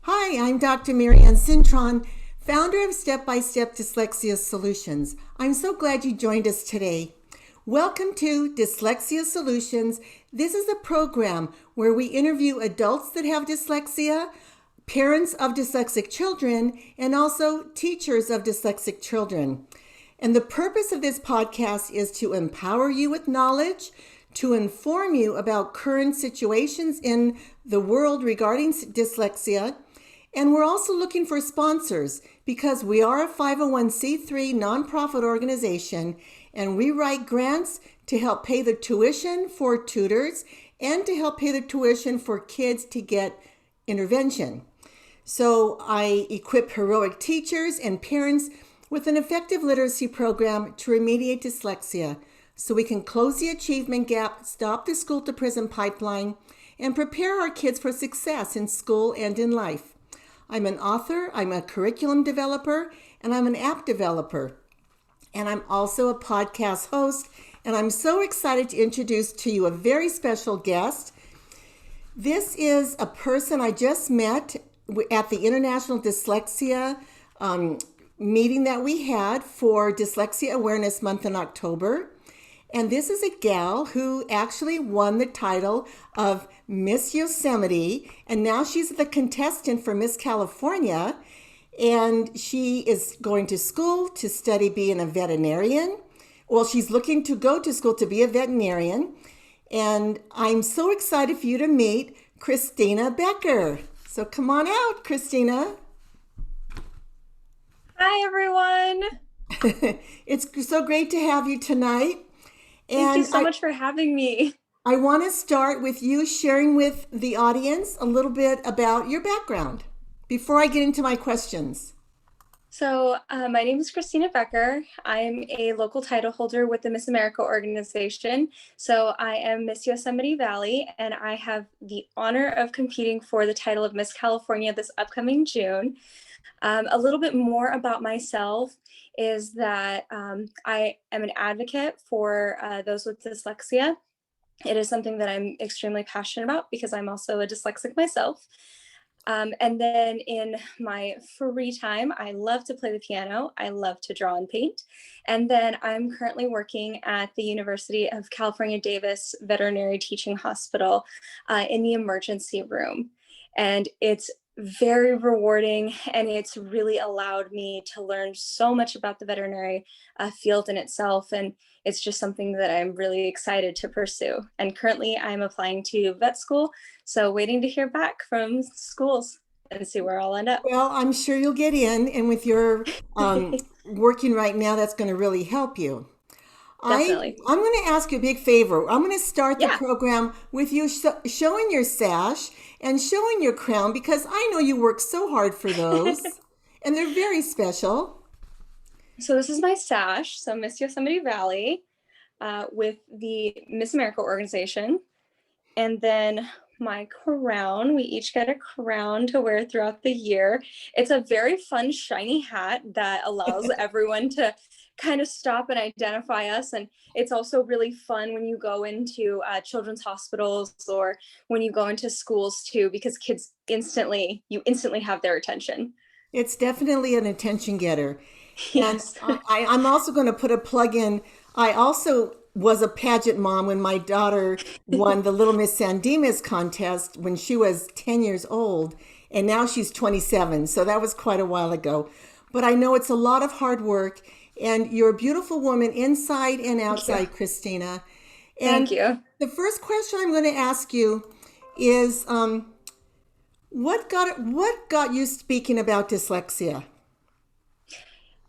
Hi, I'm Dr. Marianne Cintron, founder of Step by Step Dyslexia Solutions. I'm so glad you joined us today. Welcome to Dyslexia Solutions. This is a program where we interview adults that have dyslexia, parents of dyslexic children, and also teachers of dyslexic children. And the purpose of this podcast is to empower you with knowledge, to inform you about current situations in the world regarding dyslexia. And we're also looking for sponsors because we are a 501c3 nonprofit organization, and we write grants to help pay the tuition for tutors and to help pay the tuition for kids to get intervention. So I equip heroic teachers and parents with an effective literacy program to remediate dyslexia so we can close the achievement gap, stop the school to prison pipeline, and prepare our kids for success in school and in life. I'm an author, I'm a curriculum developer, and I'm an app developer. And I'm also a podcast host, and I'm so excited to introduce to you a very special guest. This is a person I just met at the International Dyslexia meeting that we had for Dyslexia Awareness Month in October. And this is a gal who actually won the title of Miss Yosemite, and now she's the contestant for Miss California, and she is going to school to study being a veterinarian. Well, she's looking to go to school to be a veterinarian, and I'm so excited for you to meet Cristina Bequer. So come on out, Cristina. Hi, everyone. It's so great to have you tonight. Thank you And so much for having me. I want to start with you sharing with the audience a little bit about your background before I get into my questions. My name is Cristina Bequer. I'm a local title holder with the Miss America organization. So I am Miss Yosemite Valley, and I have the honor of competing for the title of Miss California this upcoming June. A little bit more about myself is that I am an advocate for those with dyslexia. It is something that I'm extremely passionate about because I'm also a dyslexic myself. And then in my free time, I love to play the piano. I love to draw and paint. And then I'm currently working at the University of California, Davis Veterinary Teaching Hospital in the emergency room. And it's very rewarding, and it's really allowed me to learn so much about the veterinary field in itself, and it's just something that I'm really excited to pursue. And currently I'm applying to vet school, so waiting to hear back from schools and see where I'll end up. Well, I'm sure you'll get in, and with your working right now, that's going to really help you. Definitely. I'm going to ask you a big favor. I'm going to start the Yeah. program with you showing your sash and showing your crown because I know you work so hard for those, and they're very special. So this is my sash, so Miss Yosemite Valley with the Miss America organization. And then my crown, we each get a crown to wear throughout the year. It's a very fun, shiny hat that allows everyone to kind of stop and identify us. And it's also really fun when you go into children's hospitals or when you go into schools too, because you instantly have their attention. It's definitely an attention getter. And Yes. I'm also going to put a plug in. I also was a pageant mom when my daughter won the Little Miss San Dimas contest when she was 10 years old, and now she's 27. So that was quite a while ago. But I know it's a lot of hard work, and you're a beautiful woman inside and outside, Christina. And Thank you. the first question I'm going to ask you is what got you speaking about dyslexia?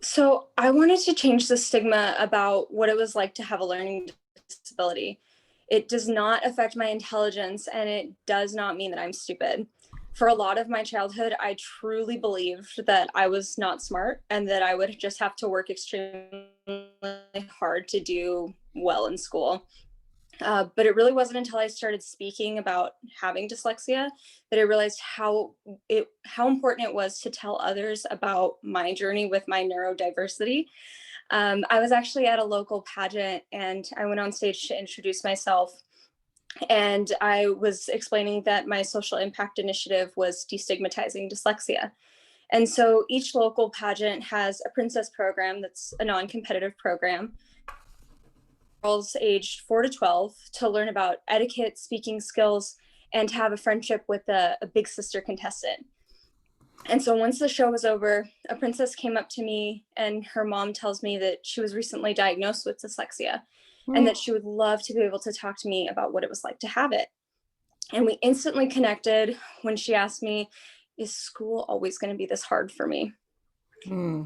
So I wanted to change the stigma about what it was like to have a learning disability. It does not affect my intelligence, and it does not mean that I'm stupid. For a lot of my childhood, I truly believed that I was not smart and that I would just have to work extremely hard to do well in school. But it really wasn't until I started speaking about having dyslexia that I realized how important it was to tell others about my journey with my neurodiversity. I was actually at a local pageant and I went on stage to introduce myself. And I was explaining that my social impact initiative was destigmatizing dyslexia. And so each local pageant has a princess program that's a non-competitive program, girls aged 4 to 12 to learn about etiquette, speaking skills, and to have a friendship with a big sister contestant. And so once the show was over, a princess came up to me and her mom tells me that she was recently diagnosed with dyslexia and that she would love to be able to talk to me about what it was like to have it. And we instantly connected when she asked me, is school always going to be this hard for me?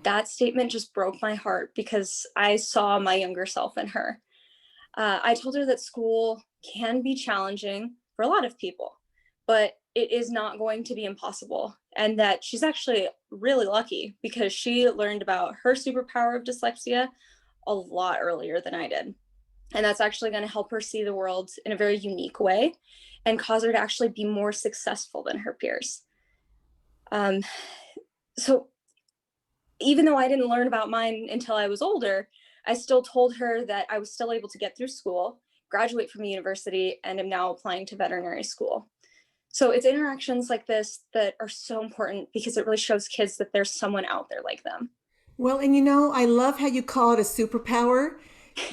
That statement just broke my heart because I saw my younger self in her. I told her that school can be challenging for a lot of people, but it is not going to be impossible. And that she's actually really lucky because she learned about her superpower of dyslexia a lot earlier than I did. And that's actually going to help her see the world in a very unique way and cause her to actually be more successful than her peers. So even though I didn't learn about mine until I was older, I still told her that I was still able to get through school, graduate from the university, and am now applying to veterinary school. So it's interactions like this that are so important because it really shows kids that there's someone out there like them. Well, and I love how you call it a superpower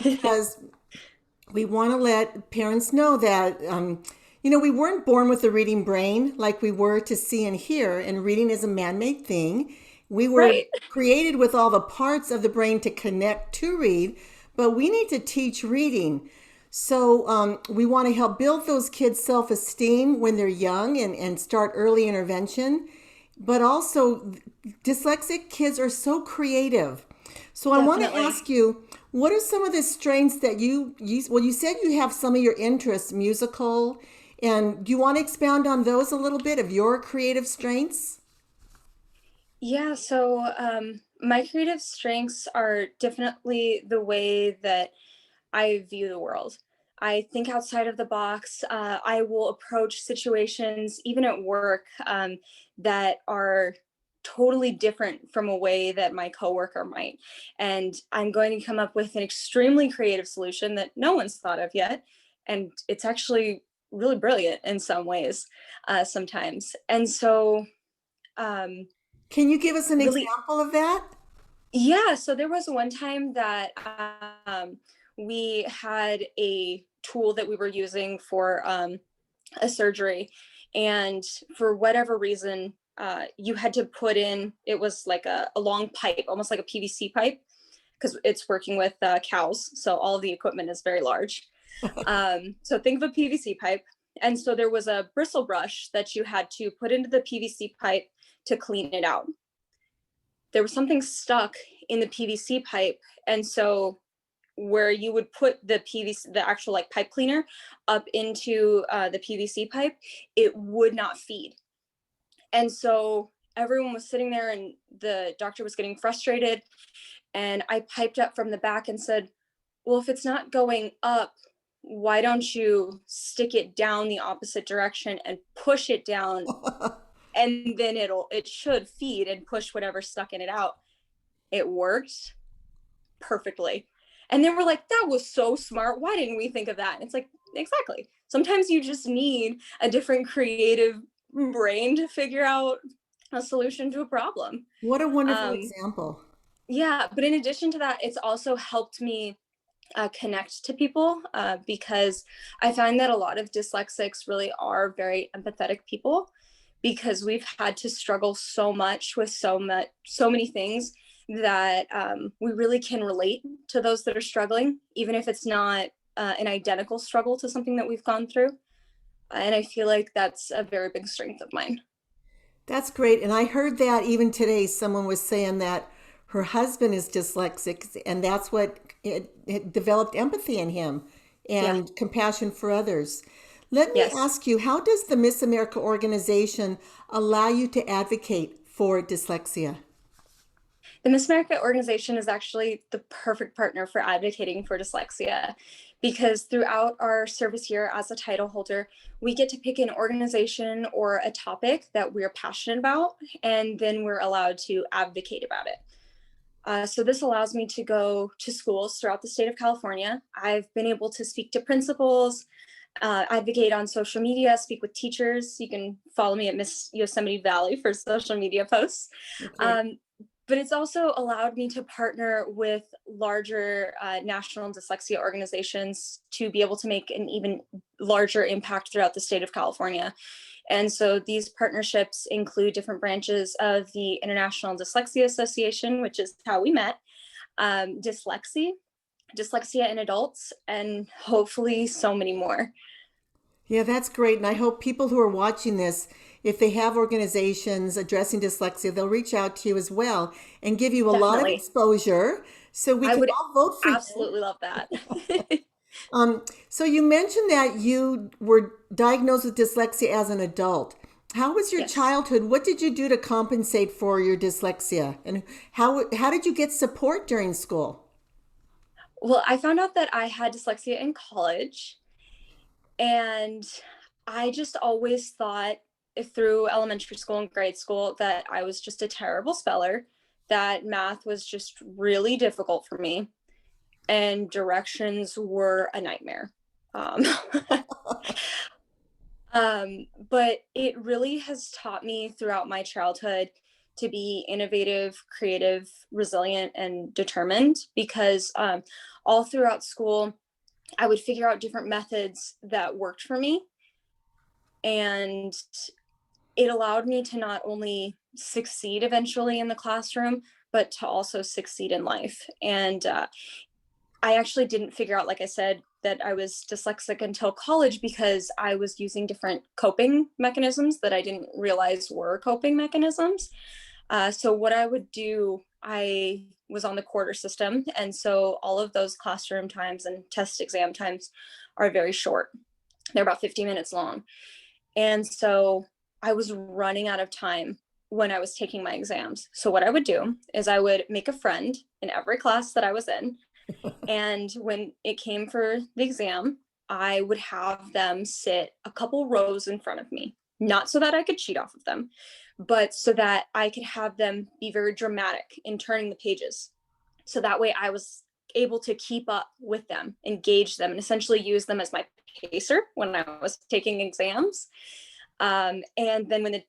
because we want to let parents know that, we weren't born with a reading brain like we were to see and hear, and reading is a man made thing. We were Right. created with all the parts of the brain to connect to read, but we need to teach reading. So we want to help build those kids' self esteem when they're young and start early intervention. But also, dyslexic kids are so creative. So I want to Definitely. ask you, what are some of the strengths that you said you have some of your interests, musical, and do you want to expound on those a little bit of your creative strengths? Yeah, so my creative strengths are definitely the way that I view the world. I think outside of the box. I will approach situations, even at work, that are totally different from a way that my coworker might. And I'm going to come up with an extremely creative solution that no one's thought of yet. And it's actually really brilliant in some ways, sometimes. And so, um, Can you give us an really, example of that? yeah, so there was one time that we had a tool that we were using for a surgery, and for whatever reason, you had to put in, it was like a long pipe, almost like a PVC pipe, because it's working with cows, so all of the equipment is very large. So think of a PVC pipe. And so there was a bristle brush that you had to put into the PVC pipe to clean it out. There was something stuck in the PVC pipe. And so where you would put the PVC, the actual like pipe cleaner up into the PVC pipe, it would not feed. And so everyone was sitting there and the doctor was getting frustrated. And I piped up from the back and said, well, if it's not going up, why don't you stick it down the opposite direction and push it down, and then it should feed and push whatever's stuck in it out. It worked perfectly. And they were like, that was so smart. Why didn't we think of that? And it's like, exactly. Sometimes you just need a different creative brain to figure out a solution to a problem. What a wonderful Um, example. yeah, but in addition to that, it's also helped me connect to people because I find that a lot of dyslexics really are very empathetic people because we've had to struggle so much with so many things that we really can relate to those that are struggling, even if it's not an identical struggle to something that we've gone through. And I feel like that's a very big strength of mine. That's great. And I heard that even today, someone was saying that her husband is dyslexic, and that's what it developed empathy in him Yeah. and compassion for others. Let me Yes. ask you, how does the Miss America organization allow you to advocate for dyslexia? The Miss America organization is actually the perfect partner for advocating for dyslexia because throughout our service year as a title holder, we get to pick an organization or a topic that we're passionate about, and then we're allowed to advocate about it. So this allows me to go to schools throughout the state of California. I've been able to speak to principals, advocate on social media, speak with teachers. You can follow me at Miss Yosemite Valley for social media posts. Okay. But it's also allowed me to partner with larger national dyslexia organizations to be able to make an even larger impact throughout the state of California. And so these partnerships include different branches of the International Dyslexia Association, which is how we met, dyslexia in adults, and hopefully so many more. Yeah, that's great. And I hope people who are watching this, if they have organizations addressing dyslexia, they'll reach out to you as well and give you a lot of Definitely. exposure so we I can would all vote for you. absolutely love that. So you mentioned that you were diagnosed with dyslexia as an adult. How was your Yes. childhood? What did you do to compensate for your dyslexia? And how did you get support during school? Well, I found out that I had dyslexia in college, and I just always thought through elementary school and grade school that I was just a terrible speller, that math was just really difficult for me, and directions were a nightmare. Um, but it really has taught me throughout my childhood to be innovative, creative, resilient, and determined, because all throughout school, I would figure out different methods that worked for me. And it allowed me to not only succeed eventually in the classroom, but to also succeed in life. And I actually didn't figure out, like I said, that I was dyslexic until college, because I was using different coping mechanisms that I didn't realize were coping mechanisms. So what I would do, I was on the quarter system. And so all of those classroom times and test exam times are very short. They're about 50 minutes long. And so I was running out of time when I was taking my exams. So what I would do is I would make a friend in every class that I was in. And when it came for the exam, I would have them sit a couple rows in front of me, not so that I could cheat off of them, but so that I could have them be very dramatic in turning the pages. So that way I was able to keep up with them, engage them, and essentially use them as my pacer when I was taking exams. And then when the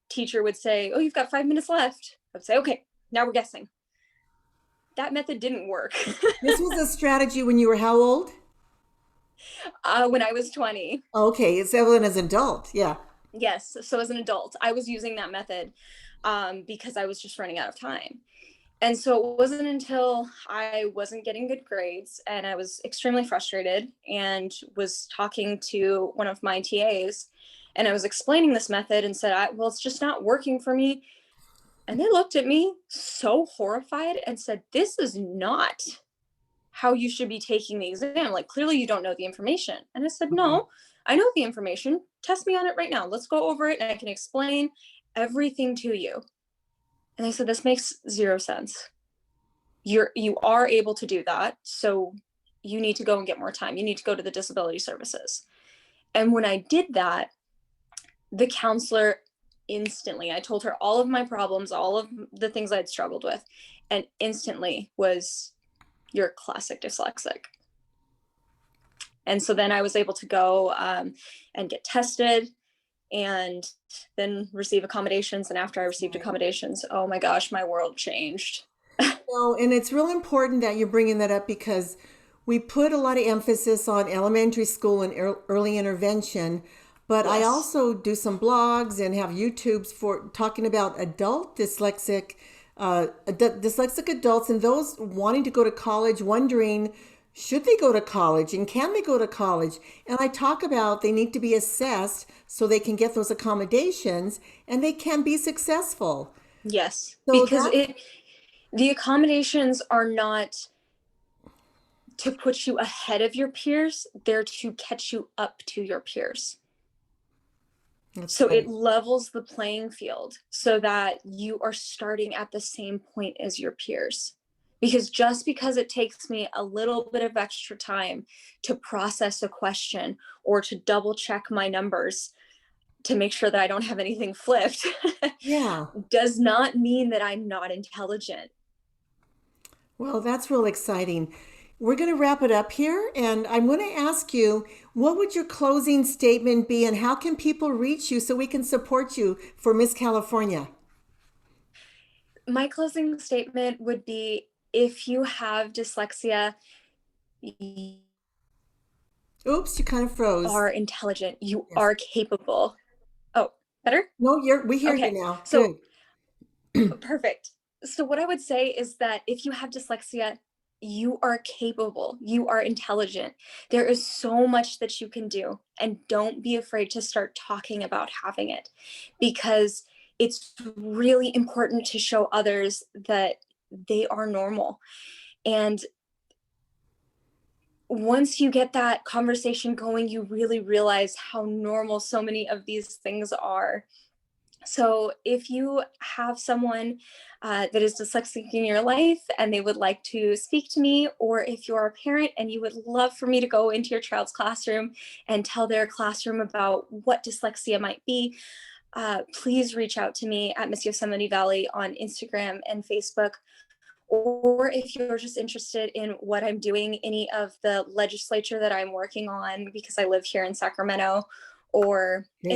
teacher would say, "Oh, you've got 5 minutes left," I'd say, "Okay, now we're guessing." That method didn't work. This was a strategy when you were how old? When I was 20. Okay, it's evident as an adult. Yeah. Yes. So as an adult, I was using that method because I was just running out of time. And so it wasn't until I wasn't getting good grades and I was extremely frustrated and was talking to one of my TAs, and I was explaining this method and said, well, it's just not working for me. And they looked at me so horrified and said, "This is not how you should be taking the exam. Like, clearly you don't know the information." And I said, Okay. "No, I know the information. Test me on it right now. Let's go over it and I can explain everything to you." And they said, "This makes zero sense. You are able to do that. So you need to go and get more time. You need to go to the disability services." And when I did that, the counselor instantly, I told her all of my problems, all of the things I'd struggled with, and instantly was, "You're classic dyslexic." And so then I was able to go and get tested and then receive accommodations. And after I received Right. accommodations, oh my gosh, my world changed. No, and it's real important that you're bringing that up because we put a lot of emphasis on elementary school and early intervention, but I Yes. also do some blogs and have YouTubes for talking about adult dyslexic adults and those wanting to go to college, wondering should they go to college and can they go to college? And I talk about they need to be assessed so they can get those accommodations and they can be successful. Yes. So Because that the accommodations are not to put you ahead of your peers, they're to catch you up to your peers. that's So it right. levels the playing field so that you are starting at the same point as your peers. Because just because it takes me a little bit of extra time to process a question or to double check my numbers to make sure that I don't have anything flipped Yeah. does not mean that I'm not intelligent. Well, that's real exciting. we're going to wrap it up here. And I'm going to ask you, what would your closing statement be and how can people reach you so we can support you for Miss California? My closing statement would be if you have dyslexia, you Oops, you kind of froze. are intelligent, you Yes. are capable. Oh, better? No, we hear you Okay. now. So, Good. perfect. So, what I would say is that if you have dyslexia, you are capable, you are intelligent. There is so much that you can do, and don't be afraid to start talking about having it because it's really important to show others that they are normal. And once you get that conversation going, you really realize how normal so many of these things are. So, if you have someone that is dyslexic in your life and they would like to speak to me, or if you're a parent and you would love for me to go into your child's classroom and tell their classroom about what dyslexia might be, please reach out to me at Miss Yosemite Valley on Instagram and Facebook. Or if you're just interested in what I'm doing, any of the legislature that I'm working on because I live here in Sacramento, or Okay.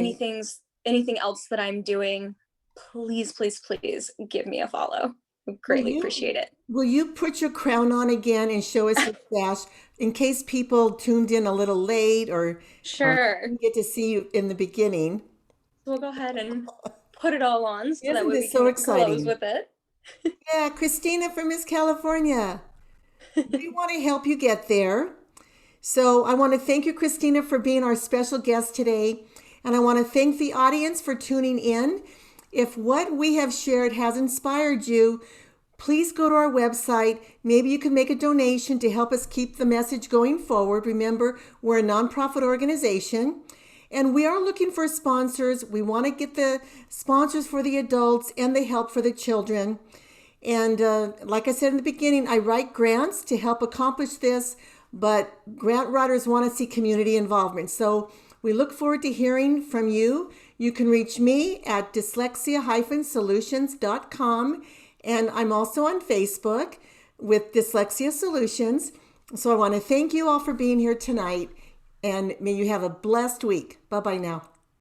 anything else that I'm doing, please, please, please give me a follow. Will Greatly you appreciate it. will you put your crown on again and show us your sash in case people tuned in a little late or Sure. didn't get to see you in the beginning? We'll go ahead and put it all on so that Isn't way we this so can close exciting? with it. Yeah, Christina from Miss California. We want to help you get there. So I want to thank you, Christina, for being our special guest today. And I want to thank the audience for tuning in. If what we have shared has inspired you, please go to our website. Maybe you can make a donation to help us keep the message going forward. Remember, we're a nonprofit organization and we are looking for sponsors. We want to get the sponsors for the adults and the help for the children. And like I said in the beginning, I write grants to help accomplish this, but grant writers want to see community involvement. So we look forward to hearing from you. You can reach me at dyslexia-solutions.com, and I'm also on Facebook with Dyslexia Solutions. So I want to thank you all for being here tonight, and may you have a blessed week. Bye-bye now.